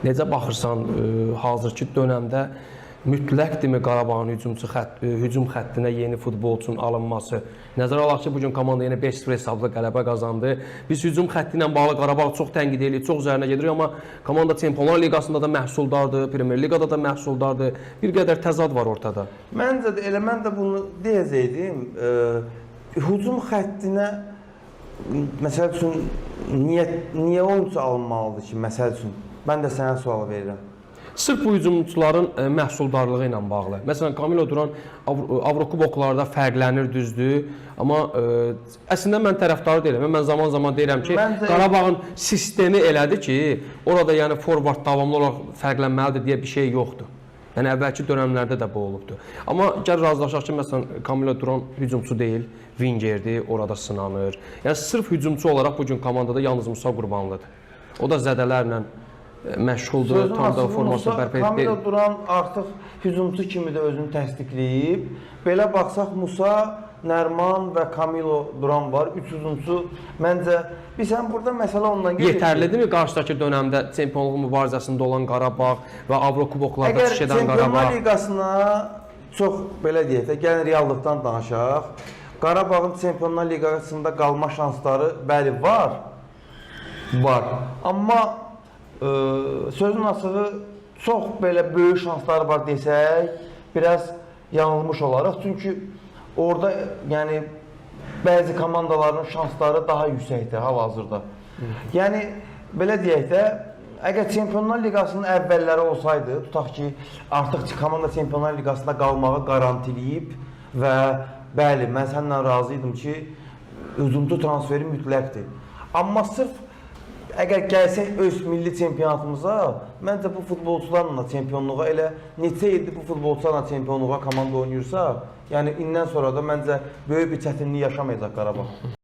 Necə baxırsan hazırki dönəmdə mütləqdirmi Qarabağın hücum xəttinə yeni futbolçunun alınması? Nəzərə alaq ki, bugün komanda yenə 5-0 hesablı qələbə qazandı. Biz hücum xətti ilə bağlı Qarabağ çox tənqid edirik, çox üzərinə gedirik, amma komanda Çempionlar Liqasında da məhsuldardır, Premyer Liqada da məhsuldardır. Bir qədər təzad var ortada. Məncə də elə mən də bunu deyəcəydim. Hücum xəttinə məsəl üçün niyə oyuncu alınmalıdır ki, məsəl üçün? Mən də sənə sual verirəm. Sırf bu hücumçuların məhsuldarlığı ilə bağlı. Məsələn, Camilo Duran Avrokuboklarda fərqlənir, düzdür. Amma əslində mən tərəfdarı deyirəm. Mən zaman-zaman deyirəm ki, Qarabağın sistemi elədir ki, orada yəni forvard davamlı olaraq fərqlənməlidir deyə bir şey yoxdur. Yəni əvvəlki dönəmlərdə də bu olubdu. Amma gəl razılaşaq ki, məsələn, Camilo Duran hücumçu deyil, wingerdir, orada sınanır. Yəni sırf hücumçu olaraq bugün komandada yalnız Musa Qurbanlıdır. O da zədələrlə məşğuldur, tam da formasını bərpa edir. Camilo Duran artıq hücumçu kimi də özünü təsdiqləyib. Belə baxsaq Musa, Nərman və Camilo Duran var. 3 hücumçu məncə sən burada məsələ ondan gedir. Yetərlidirmi qarşıdakı dövrdə çempionluq mübarizəsində olan Qarabağ və Avrokuboklarda çıxış edən Qarabağ? Əgər Çempionlar Liqasına çox belə deyək də, gəlin reallıqdan danışaq. Qarabağın Çempionlar Liqasında qalma şansları bəli var. Var. Amma sözün açığı çox belə böyük şansları var desək, biraz yanılmış olaraq. Çünki orada yəni bəzi komandaların şansları daha yüksəkdir hal-hazırda. Yəni belə deyək də, əgər Çempionlar Liqasının əvvəlləri olsaydı, tutaq ki, artıq komanda Çempionlar Liqasında qalmağı qarantiləyib və bəli, mən səninlə razı idim ki, hücumçu transferi mütləqdir. Amma sırf əgər gəlsək öz milli çempionatımıza, məncə bu futbolçularla çempionluğa elə neçə ildir bu futbolçularla çempionluğa komanda oynayırsa, yəni indən sonra da məncə böyük bir çətinlik yaşamayacaq Qarabağ.